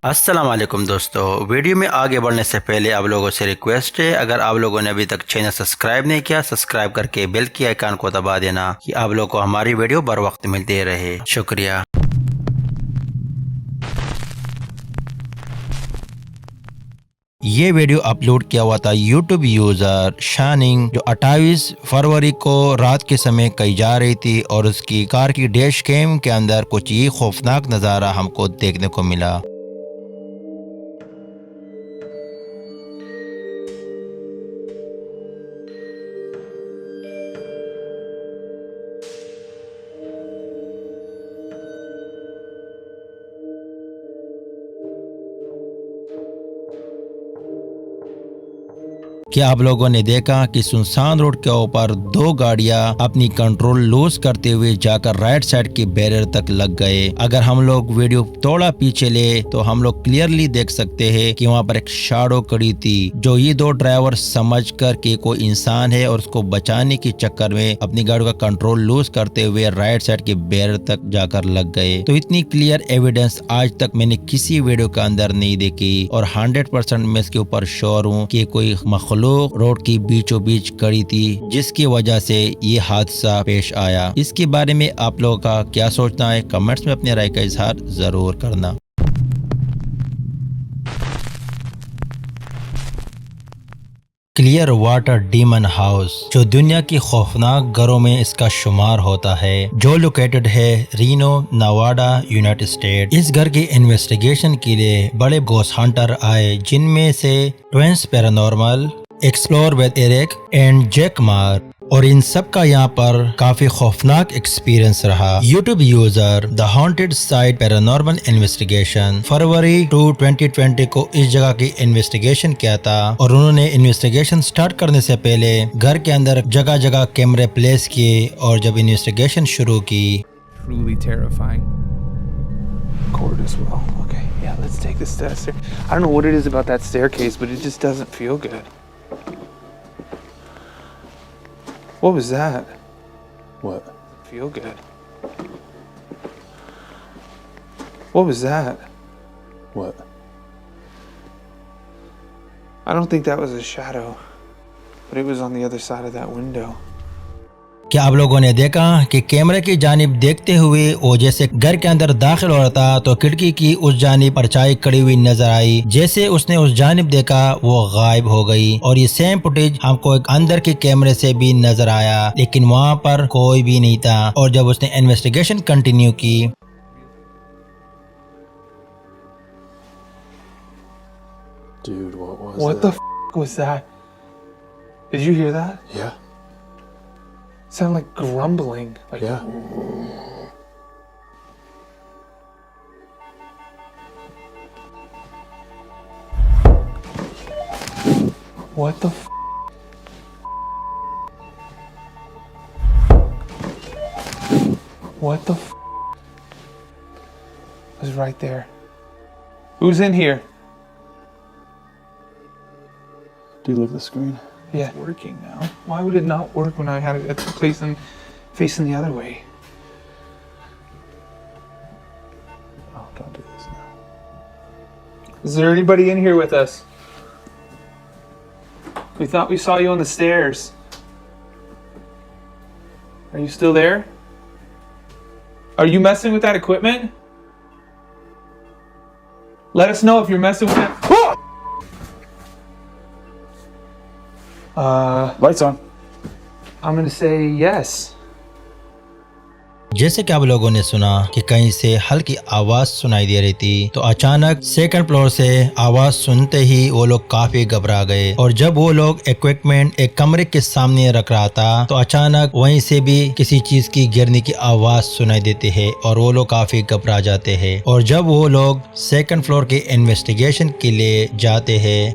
अस्सलाम वालेकुम दोस्तों, वीडियो में आगे बढ़ने से पहले आप लोगों से रिक्वेस्ट है, अगर आप लोगों ने अभी तक चैनल सब्सक्राइब नहीं किया, सब्सक्राइब करके बेल की आइकन को दबा देना कि आप लोगों को हमारी वीडियो बर वक्त मिलती रहे। शुक्रिया। ये वीडियो अपलोड किया हुआ था यूट्यूब यूज़र शानिंग, जो 28 फरवरी को रात के समय कहीं जा रही थी और उसकी कार की डैश कैम के अंदर कुछ ये खौफनाक नज़ारा हमको देखने को मिला। क्या आप लोगों ने देखा कि सुनसान रोड के ऊपर दो गाड़ियां अपनी कंट्रोल लूज करते हुए जाकर राइट साइड के बैरियर तक लग गए। अगर हम लोग वीडियो थोड़ा पीछे ले तो हम लोग क्लियरली देख सकते हैं कि वहां पर एक शैडो खड़ी थी, जो ये दो ड्राइवर समझकर कि कोई इंसान है और उसको बचाने के चक्कर में अपनी गाड़ी का कंट्रोल लूज करते हुए राइट साइड के बैरियर तक जाकर लग गए। तो इतनी क्लियर एविडेंस आज तक मैंने किसी वीडियो के अंदर नहीं देखी और 100% मैं इसके ऊपर श्योर हूँ कि कोई मखलूक रोड की बीचों बीच खड़ी थी, जिसकी वजह से ये हादसा पेश आया। इसके बारे में आप लोगों का क्या सोचना है, कमेंट्स में अपने राय का इजहार जरूर करना। क्लियर वाटर डीमन हाउस, जो दुनिया की खौफनाक घरों में इसका शुमार होता है, जो लोकेटेड है रीनो, नवाडा, यूनाइटेड स्टेट। इस घर की इन्वेस्टिगेशन के लिए बड़े घोस्ट हंटर आए, जिनमें से twins paranormal, explore with Eric and Jack मार, और इन सब का यहाँ पर काफी खौफनाक एक्सपीरियंस रहा। YouTube user the haunted site paranormal investigation फरवरी 2020 को इस जगह की इन्वेस्टिगेशन किया था, और उन्होंने इन्वेस्टिगेशन स्टार्ट करने से पहले घर के अंदर जगह जगह कैमरे प्लेस किए और जब इन्वेस्टिगेशन शुरू की। Truly terrifying. Cord as well. Okay, yeah, let's take this stair. I don't know what it is about that staircase, but it just doesn't feel good. What was that? What? Feel good. What was that? What? I don't think that was a shadow, but it was on the other side of that window. क्या आप लोगों ने देखा कि कैमरे की जानिब देखते हुए वो जैसे घर के अंदर दाखिल हो रहा था तो खिड़की की उस जानिब परछाई खड़ी हुई नजर आई। जैसे उसने उस जानिब देखा वो गायब हो गई, और ये सेम फुटेज हमको एक अंदर के कैमरे से भी नजर आया, लेकिन वहाँ पर कोई भी नहीं था। और जब उसने इन्वेस्टिगेशन कंटिन्यू की, Dude, what was What that? the f was that? Did you hear that? Yeah. Sound like grumbling. Like, Yeah. What the f? What the f? Was right there. Who's in here? Do you look at the screen? Yeah, it's working now. Why would it not work when I had it facing the other way? Oh, don't do this now. Is there anybody in here with us? We thought we saw you on the stairs. Are you still there? Are you messing with that equipment? Let us know if you're messing with that. Lights on. I'm gonna say yes. जैसे कि आप लोगों ने सुना कि कहीं से हल्की आवाज सुनाई दे रही थी, तो अचानक सेकंड फ्लोर से आवाज सुनते ही वो लोग काफी घबरा गए, और जब वो लोग इक्विपमेंट एक कमरे के सामने रख रहा था तो अचानक वहीं से भी किसी चीज की गिरने की आवाज सुनाई देती है और वो लोग काफी घबरा जाते हैं। और जब वो लोग सेकंड फ्लोर के इन्वेस्टिगेशन के लिए जाते हैं,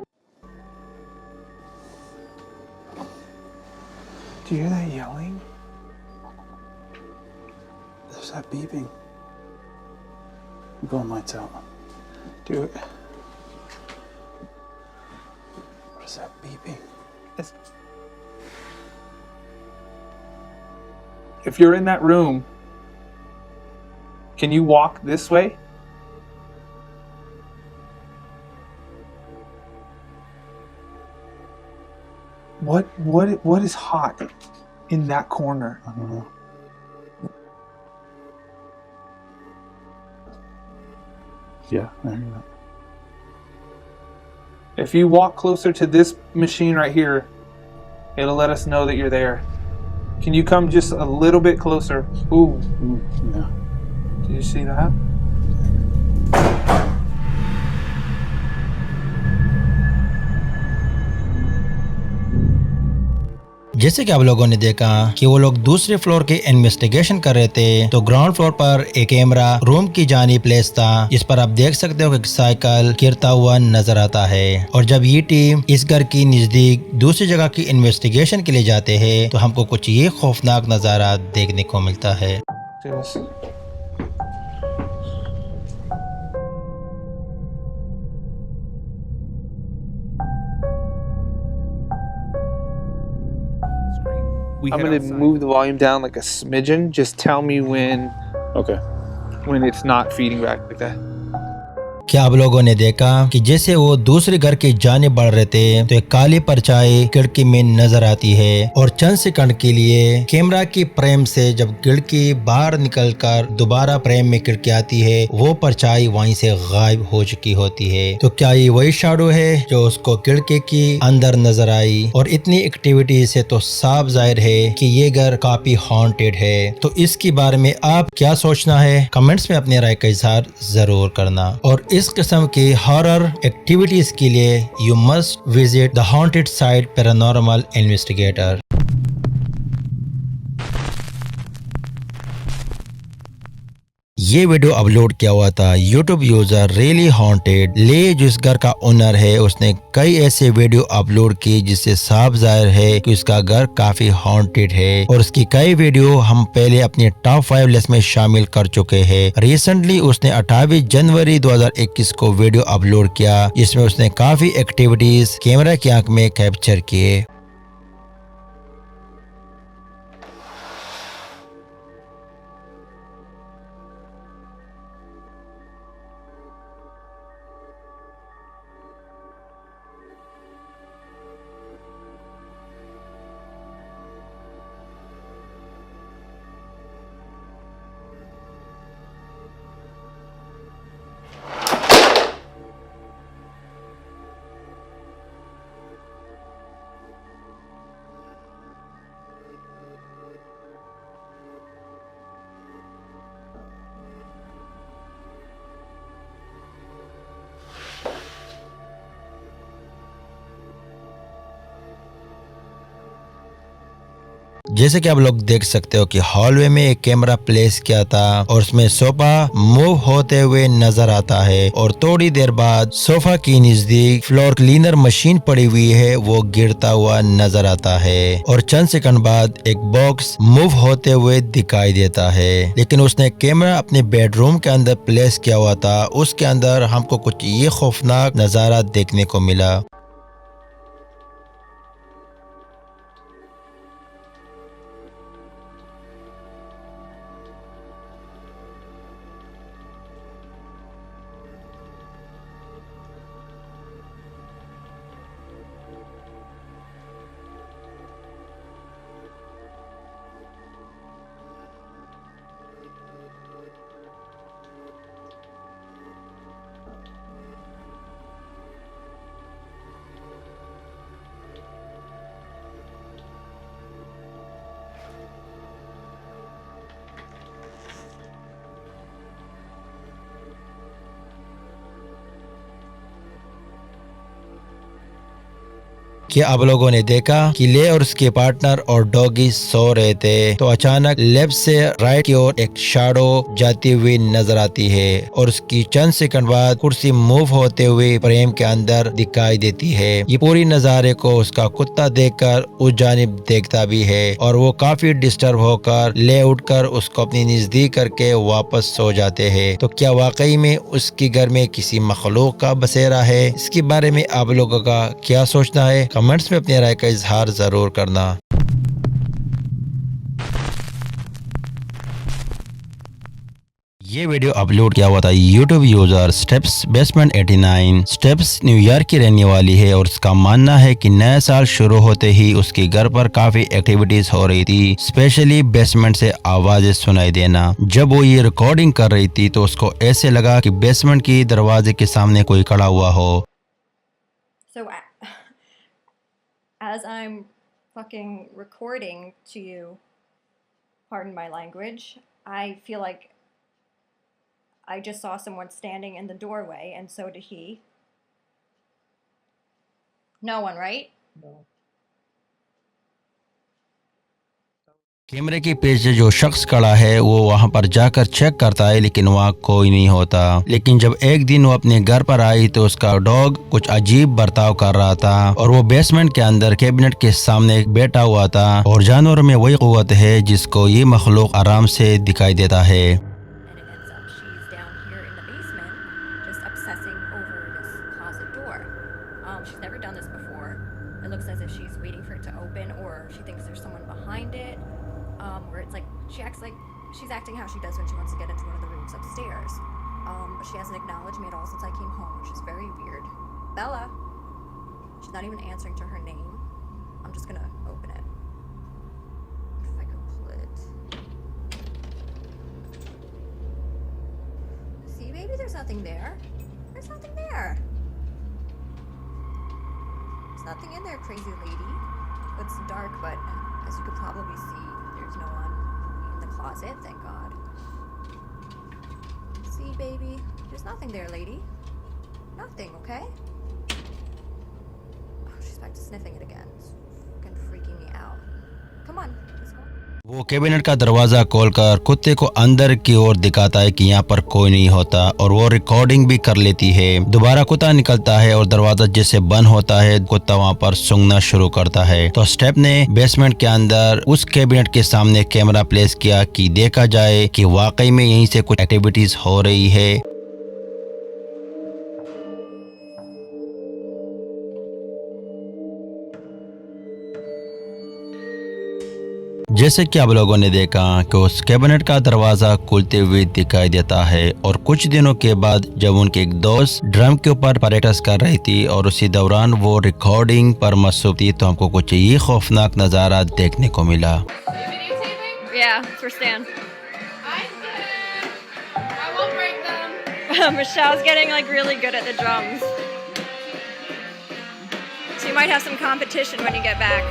Do you hear that yelling? There's that beeping. I'm going lights out. Do it. What is that beeping? If you're in that room, can you walk this way? What is hot in that corner? I don't know. Yeah, I hear that. If you walk closer to this machine right here, it'll let us know that you're there. Can you come just a little bit closer? Ooh, Yeah. do you see that? जैसे कि आप लोगों ने देखा कि वो लोग दूसरे फ्लोर के इन्वेस्टिगेशन कर रहे थे, तो ग्राउंड फ्लोर पर एक कैमरा रूम की जानी प्लेस था, जिस पर आप देख सकते हो कि साइकिल गिरता हुआ नजर आता है। और जब ये टीम इस घर की नजदीक दूसरी जगह की इन्वेस्टिगेशन के लिए जाते हैं, तो हमको कुछ ये खौफनाक नजारा देखने को मिलता है। Yes. I'm gonna move the volume down like a smidgen. Just tell me Okay. when it's not feeding back like that. क्या आप लोगों ने देखा कि जैसे वो दूसरे घर के जाने बढ़ रहे थे, तो एक काली परछाई खिड़की में नजर आती है और चंद सेकंड के लिए कैमरा की फ्रेम से जब खिड़की बाहर निकलकर दोबारा फ्रेम में खिड़की आती है, वो परछाई वहीं से गायब हो चुकी होती है। तो क्या ये वही शैडो है जो उसको खिड़की की अंदर नजर आई? और इतनी एक्टिविटी से तो साफ जाहिर है कि ये घर काफी हॉन्टेड है। तो इसके बारे में आप क्या सोचना है, कमेंट्स में अपने राय का इजहार जरूर करना। और इस किस्म की हॉरर एक्टिविटीज के लिए you must visit the haunted site paranormal investigator. ये वीडियो अपलोड किया हुआ था यूट्यूब यूजर रियली हॉन्टेड ले, जिस घर का ओनर है उसने कई ऐसे वीडियो अपलोड किए जिससे साफ जाहिर है कि उसका घर काफी हॉन्टेड है। और उसकी कई वीडियो हम पहले अपने टॉप 5 लिस्ट में शामिल कर चुके हैं। रिसेंटली उसने 28 जनवरी 2021 को वीडियो अपलोड किया, जिसमें उसने काफी एक्टिविटीज कैमरा की आंख में कैप्चर किए। जैसे कि आप लोग देख सकते हो कि हॉलवे में एक कैमरा प्लेस किया था और उसमें सोफा मूव होते हुए नजर आता है और थोड़ी देर बाद सोफा की नजदीक फ्लोर क्लीनर मशीन पड़ी हुई है, वो गिरता हुआ नजर आता है और चंद सेकंड बाद एक बॉक्स मूव होते हुए दिखाई देता है। लेकिन उसने कैमरा अपने बेडरूम के अंदर प्लेस किया हुआ था, उसके अंदर हमको कुछ ये खौफनाक नजारा देखने को मिला। क्या आप लोगों ने देखा कि ले और उसके पार्टनर और डॉगी सो रहे थे, तो अचानक लेफ्ट से राइट की ओर एक शैडो जाती हुई नजर आती है और उसकी चंद सेकंड बाद कुर्सी मूव होते हुए फ्रेम के अंदर दिखाई देती है। ये पूरी नजारे को उसका कुत्ता देखकर उस जानिब देखता भी है और वो काफी डिस्टर्ब होकर ले उठकर उसको अपनी नजदीक करके वापस सो जाते हैं। तो क्या वाकई में उसके घर में किसी मखलूक का बसेरा है? इसके बारे में आप लोगों का क्या सोचना है? कमेंट्स में अपनी राय का इजहार जरूर करना। ये वीडियो अपलोड किया हुआ था YouTube user steps basement 89। Steps New York की रहने वाली है और उसका मानना है कि नया साल शुरू होते ही उसके घर पर काफी एक्टिविटीज हो रही थी, स्पेशली बेसमेंट से आवाजें सुनाई देना। जब वो ये रिकॉर्डिंग कर रही थी तो उसको ऐसे लगा कि बेसमेंट की दरवाजे के सामने कोई खड़ा हुआ हो। So as I'm fucking recording to you, pardon my language, I feel like I just saw someone standing in the doorway, and so did he. No one, right? कैमरे के पीछे जो शख्स खड़ा है वो वहां पर जाकर चेक करता है, लेकिन वहाँ कोई नहीं होता। लेकिन जब एक दिन वो अपने घर पर आई तो उसका डॉग कुछ अजीब बर्ताव कर रहा था और वो बेसमेंट के अंदर कैबिनेट के सामने बैठा हुआ था। और जानवरों में वही कुव्वत है जिसको ये मखलूक आराम से दिखाई देता है। Where it's like she acts like she's acting how she does when she wants to get into one of the rooms upstairs. But she hasn't acknowledged me at all since I came home, which is very weird. Bella, she's not even answering to her name. I'm just gonna open it. If I can pull it. See, baby, there's nothing there. There's nothing there. There's nothing in there, crazy lady. It's dark, but as you could probably see, there's no one in the closet, thank God. See, baby? There's nothing there, lady. Nothing, okay? Oh, she's back to sniffing it again. It's fucking freaking me out. Come on, let's go. वो cabinet का दरवाजा खोलकर कुत्ते को अंदर की ओर दिखाता है कि यहाँ पर कोई नहीं होता और वो रिकॉर्डिंग भी कर लेती है। दोबारा कुत्ता निकलता है और दरवाजा जैसे बंद होता है कुत्ता वहाँ पर सूंघना शुरू करता है। तो स्टेप ने बेसमेंट के अंदर उस कैबिनेट के सामने कैमरा प्लेस किया कि देखा जाए कि वाकई में यहीं से कुछ एक्टिविटीज हो रही है। जैसे कि आप लोगों ने देखा कि उस कैबिनेट का दरवाजा खुलते हुए दिखाई देता है और कुछ दिनों के बाद जब उनके एक दोस्त ड्रम के ऊपर प्रैक्टिस कर रही थी और उसी दौरान वो रिकॉर्डिंग पर मसरूफ थी तो हमको कुछ ये खौफनाक नज़ारा देखने को मिला। Yeah, for Stan. I won't break them. Michelle's getting like really good at the drums. So you might have some competition when you get back.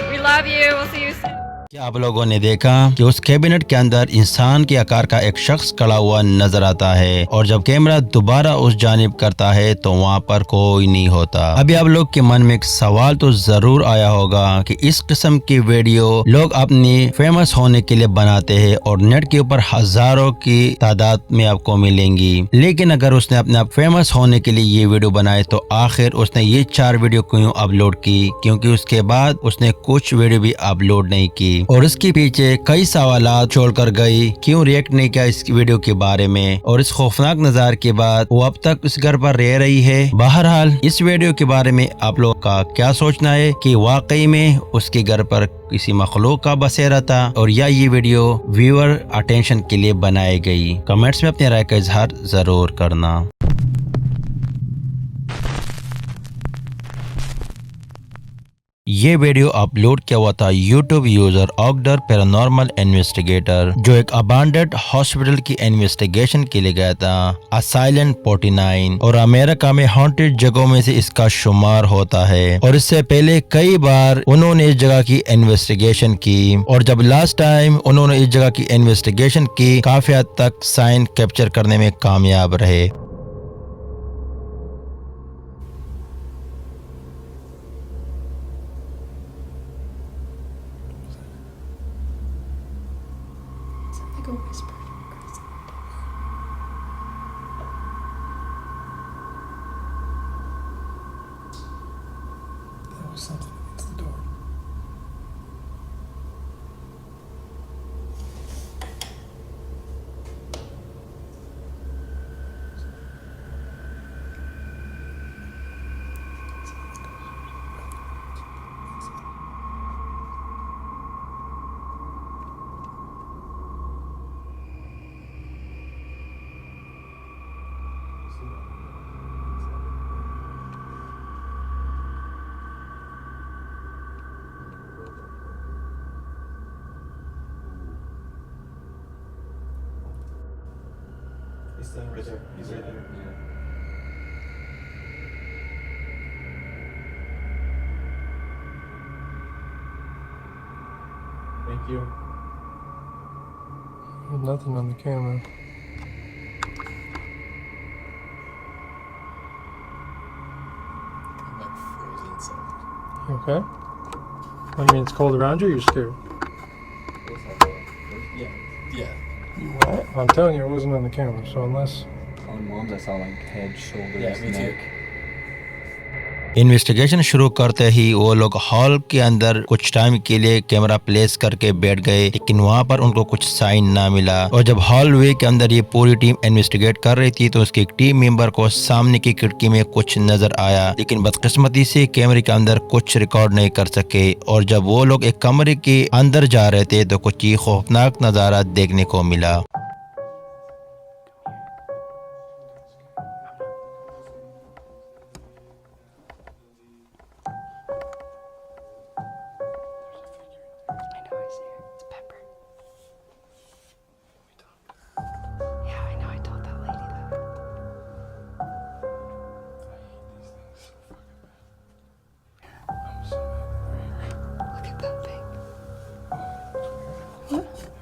We love you. We'll see you soon. क्या आप लोगों ने देखा कि उस cabinet के अंदर इंसान के आकार का एक शख्स खड़ा हुआ नजर आता है और जब कैमरा दोबारा उस जानिब करता है तो वहाँ पर कोई नहीं होता। अभी आप लोग के मन में एक सवाल तो जरूर आया होगा कि इस किस्म की वीडियो लोग अपनी फेमस होने के लिए बनाते हैं और नेट के ऊपर हजारों की तादाद में आपको मिलेंगी, लेकिन अगर उसने अपने आप फेमस होने के लिए ये वीडियो बनाए तो आखिर उसने ये 4 वीडियो क्यों अपलोड की? क्योंकि उसके बाद उसने कुछ वीडियो भी अपलोड नहीं की और इसके पीछे कई सवालात छोड़कर गई, क्यों रिएक्ट नहीं किया इस वीडियो के बारे में और इस खौफनाक नज़ारे के बाद वो अब तक उस घर पर रह रही है। बहरहाल इस वीडियो के बारे में आप लोग का क्या सोचना है कि वाकई में उसके घर पर किसी मखलूक का बसेरा था और या ये वीडियो व्यूअर अटेंशन के लिए बनाई गई? कमेंट्स में अपनी राय का इजहार जरूर करना। ये वीडियो अपलोड किया हुआ था यूट्यूब यूजर ऑगडर पैरानॉर्मल इन्वेस्टिगेटर, जो एक अबांडेड हॉस्पिटल की इन्वेस्टिगेशन के लिए गया था असाइलेंट 49 और अमेरिका में हॉन्टेड जगहों में से इसका शुमार होता है और इससे पहले कई बार उन्होंने इस जगह की इन्वेस्टिगेशन की और जब लास्ट टाइम उन्होंने इस जगह की इन्वेस्टिगेशन की काफी हद तक साइन कैप्चर करने में कामयाब रहे। Like a whisper. There was something against the door. He's standing right there. He's right there. Thank you. Nothing on the camera. I'm like frozen inside. You okay? I mean, it's cold around you. You're scared. Yeah. You what? I'm telling you, it wasn't on the camera. So unless On Mom's, I saw like head, shoulders, Yeah, me too. neck. Investigation शुरू करते ही वो लोग hall के अंदर कुछ time के लिए camera place करके बैठ गए, लेकिन वहां पर उनको कुछ साइन ना मिला। और जब हॉलवे के अंदर ये पूरी टीम इन्वेस्टिगेट कर रही थी तो उसके एक टीम मेंबर को सामने की खिड़की में कुछ नजर आया, लेकिन बदकिस्मती से कैमरे के अंदर कुछ रिकॉर्ड नहीं कर सके। और जब वो लोग एक कमरे के अंदर जा रहे थे तो कुछ ये खौफनाक नजारा देखने को मिला।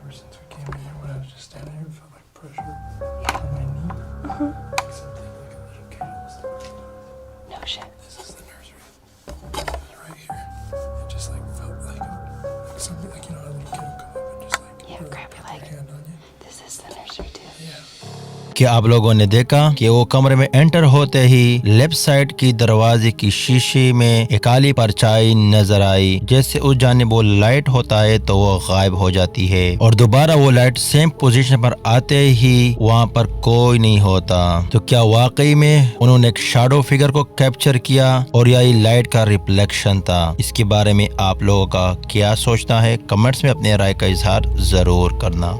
ever since we came in here, when I was just standing here, it felt like pressure on my knee. Like something like a little kid was No shit. This is the nursery. It's right here. It just like felt like something like, you know, a little kid would come up and just like Yeah, grab your leg. hand on you. This is the nursery too. Yeah. क्या आप लोगों ने देखा कि वो कमरे में enter होते ही लेफ्ट साइड की दरवाजे की शीशे में एक काली परछाई नजर आई, जैसे उस जानिब वो लाइट होता है तो वो गायब हो जाती है और दोबारा वो लाइट सेम पोजीशन पर आते ही वहाँ पर कोई नहीं होता। तो क्या वाकई में उन्होंने एक शैडो फिगर को कैप्चर किया और या ये लाइट का रिफ्लेक्शन था? इसके बारे में आप लोगों का क्या सोचना है? कमेंट्स में अपने राय का इजहार जरूर करना।